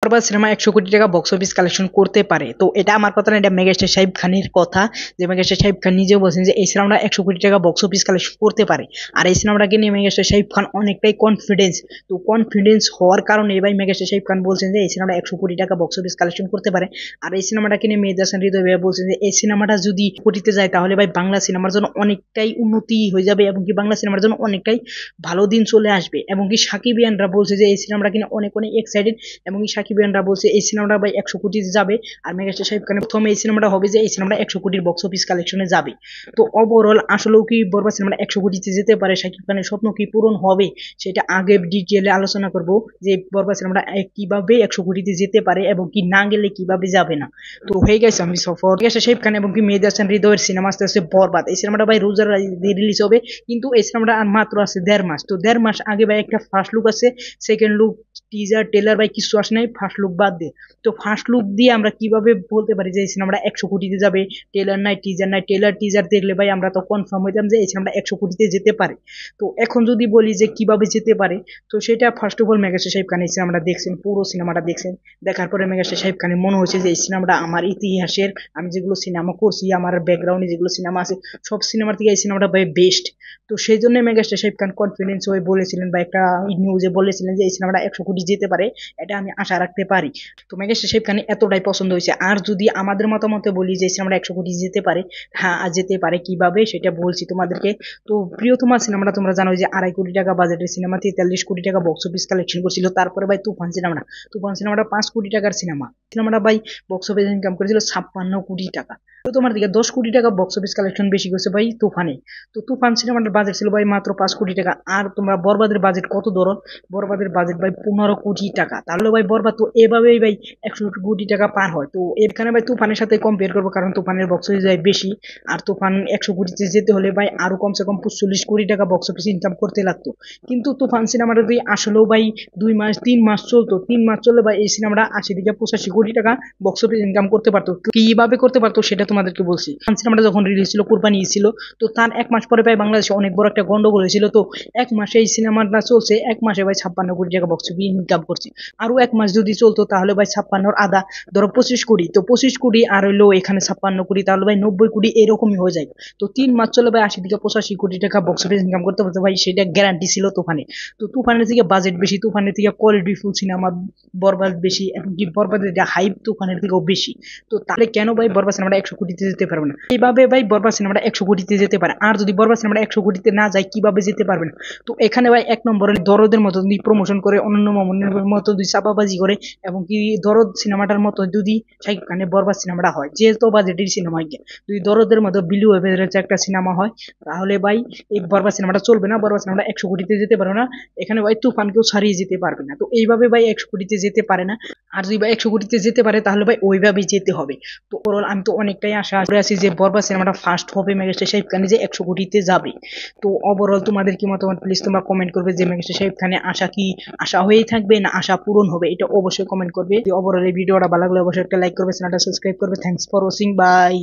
বরবাদ cinema 100 কোটি টাকা box office collection করতে পারে। তো এটা আমার কথা না, এটা মেগাস্টার শাকিব খানের কথা। যে মেগাস্টার শাকিব খান নিজেও বলছেন যে এই সিনেমাটা 100 কোটি টাকা বক্স অফিস কালেকশন করতে পারে। আর এই সিনেমাটাকে নিয়ে মেগাস্টার শাকিব খান অনেকটাই কনফিডেন্স। তো কনফিডেন্স হওয়ার কারণে এবার মেগাস্টার শাকিব খান বলছেন যে এই সিনেমাটা 100 কোটি টাকা বক্স অফিস কালেকশন করতে পারে। আর এই সিনেমাটাকে নিয়ে মেহেদী হাসান হৃদয় ভাইয়া বলছেন যে এই সিনেমাটা যদি কোটিতে যায় তাহলে ভাই বাংলা সিনেমার জন্য অনেকটাই উন্নতি হয়ে যাবে এবং কি বাংলা সিনেমার জন্য অনেকটাই ভালো দিন চলে আসবে। এবং কি সাকিবিয়ানরা বলছে যে এই সিনেমাটা কিনা অনেক অনেক এক্সাইটেড এবং কি সাকিবিয়ানরা বলছে এই সিনেমাটা ভাই 100 কোটিতে যাবে। আর মেগাস্টার শাকিব খানের প্রথমে এই সিনেমাটা হবে যে এই সিনেমাটা 100 কোটির বক্স অফিস কালেকশনে যাবে। তো ওভারঅল আসলেও কি বরবাদ সিনেমাটা 100 কোটিতে যেতে পারে, শাকিব খানের স্বপ্ন কি পূরণ হবে, সেটা আগে ডিটেইলে আলোচনা করব যে বরবাদ সিনেমাটা কিভাবে 100 কোটিতে যেতে পারে এবং কি না গেলে কিভাবে যাবে না। তো হয়ে গেছে আমি সফর মেগাস্টার শাকিব খান এবং কি মেহেদী হাসান হৃদয়ের সিনেমা আসতে আসছে বরবাদ। এই সিনেমাটা ভাই রোজার রিলিজ হবে, কিন্তু এই সিনেমাটা আর মাত্র আছে 1.5 মাস। তো 1.5 মাস আগে ভাই একটা ফার্স্ট লুক আছে, সেকেন্ড লুক, টিজার, টেলার ভাই কিছু আসে নাই ফার্স্ট লুক বাদ দিয়ে। তো ফার্স্ট লুক দিয়ে আমরা কিভাবে বলতে পারি যে এই সিনেমাটা 100 কোটিতে যাবে? টেলার নাই, টিজার নাই। টেলার টিজার দেখলে ভাই আমরা তো কনফার্ম হইতাম যে এই সিনেমাটা 100 কোটিতে যেতে পারে। তো এখন যদি বলি যে কিভাবে যেতে পারে, তো সেটা first of all megastar Shakib Khan এই সিনেমাটা দেখছেন, পুরো সিনেমাটা দেখছেন। দেখার পরে মেগাস্টার শাকিব খানের মনে হয়েছে যে এই সিনেমাটা আমার ইতিহাসের, আমি যেগুলো সিনেমা করছি, আমার ব্যাকগ্রাউন্ডে যেগুলো সিনেমা আছে সব সিনেমার থেকে এই সিনেমাটা ভাই বেস্ট। তো সেই জন্য মেগাস্টার শাকিব খান কনফিডেন্স হয়ে বলেছিলেন বা একটা নিউজে বলেছিলেন যে এই সিনেমাটা 100 কোটি যেতে পারে, এটা আমি আশা রাখতে পারি। তো মেগাস্টার শাকিব খান এতটাই পছন্দ হয়েছে। আর যদি আমাদের মতামতে বলি যে এই সিনেমাটা 100 কোটি যেতে পারে, হ্যাঁ যেতে পারে, কিভাবে সেটা বলছি তোমাদেরকে। তো প্রিয়তমা সিনেমাটা তোমরা জানো যে 2.5 কোটি টাকা বাজেটের সিনেমা, 43 কোটি টাকা বক্স অফিস কালেকশন করছিল। তারপরে ভাই তুফান সিনেমাটা 5 কোটি টাকার সিনেমাটা ভাই বক্স অফিস ইনকাম করেছিল 56 কোটি টাকা। তো তোমার দিকে 10 কোটি টাকা বক্স অফিস কালেকশন বেশি করছে ভাই তুফানে। তো তুফান সিনেমাটার বাজেট ছিল ভাই মাত্র 5 কোটি টাকা। আর তোমরা বরবাদের বাজেট কত ধরো? বরবাদের বাজেট ভাই 15 কোটি টাকা। তাহলে ভাই বরবাদ তো এভাবেই ভাই 100 কোটি টাকা পার হয়। তো এখানে ভাই তুফানের সাথে কম্পেয়ার করবো, কারণ তুফানের বক্স অফিস যায় বেশি। আর তুফান 100 কোটিতে যেতে হলে ভাই আরো কমসে কম 45 কোটি টাকা বক্স অফিস ইনকাম করতে লাগতো। কিন্তু তুফান সিনেমাটা যদি আসলেও ভাই 2 মাস 3 মাস চলতো, 3 মাস চলে ভাই এই সিনেমাটা 80 থেকে 85 কোটি টাকা বক্স অফিস ইনকাম করতে পারতো। কিভাবে করতে পারতো সেটা তোমাদেরকে বলছি। সিনেমাটা যখন রিলিজ ছিল, কুরবানি ছিল, তো তার 1 মাস পরে ভাই বাংলাদেশে অনেক বড় একটা গন্ডগোল হয়েছিল। তো 1 মাসে এই সিনেমাটা চলছে, 1 মাসে ভাই 56 কোটি টাকা বক্স অফিস ইনকাম করছে। আরো 1 মাস যদি চলতো তাহলে ভাই 56 আধা ধরো 25 কোটি। তো 25 কোটি আর হইলো এখানে 56 কোটি, তাহলে ভাই 90 কোটি এরকমই হয়ে যায়। তো 3 মাস চলে ভাই 80 থেকে 85 কোটি টাকা বক্স অফিস ইনকাম করতে পারতো ভাই, সেটা গ্যারান্টি ছিল তুফানে। তো তুফানের থেকে বাজেট বেশি, তুফানের থেকে কোয়ালিটিফুল সিনেমা বরবাদ বেশি, এমনকি বরবাদের হাইপ তুফানের থেকেও বেশি। তো তাহলে কেন ভাই বরবাদ সিনেমাটা 100 কোটিতে যেতে পারবে না? এইভাবে ভাই বরবাদ সিনেমাটা 100 কোটিতে যেতে পারে। আর যদি বরবাদ সিনেমাটা 100 কোটিতে না যায়, কিভাবে যেতে পারবে না? তো এখানে ভাই 1 নম্বরে দরদের মতো যদি প্রমোশন করে, অন্যান্য মামুনের মতো যদি চাপাবাজি করে, এবং কি দরদ সিনেমাটার মতো যদি শাকিব খানের বরবাদ সিনেমাটা হয়, যেহেতু বাজেটের সিনেমা, যদি দরদের মতো বিলু এভারেজ একটা সিনেমা হয়, তাহলে ভাই এই বরবাদ সিনেমাটা চলবে না, বরবাদ সিনেমাটা 100 কোটিতে যেতে পারবে না। এখানে ভাই তুফানকেও ছাড়িয়ে যেতে পারবে না। তো এইভাবে ভাই 100 কোটিতে যেতে পারে না। আর যদি ভাই 100 কোটিতে যেতে পারে তাহলে ভাই ওইভাবেই যেতে হবে। তো ওভারঅল আমি তো অনেকটাই আশা করে আছি যে বরবাদ সিনেমাটা ফার্স্ট হবে মেগাস্টার শাকিব খান যে 100 কোটিতে যাবে। তো ওভারঅল তোমাদের কি মতামত প্লিজ তোমরা কমেন্ট করবে যে মেগাস্টার শাকিব খানের আশা কি আশা হয়েই থাকবে না আশা পূরণ হবে, এটা অবশ্যই কমেন্ট করবে। ওভারঅল এই ভিডিওটা ভালো লাগলে অবশ্যই একটা লাইক করবে, চ্যানেলটা সাবস্ক্রাইব করবে। Thanks for watching, by.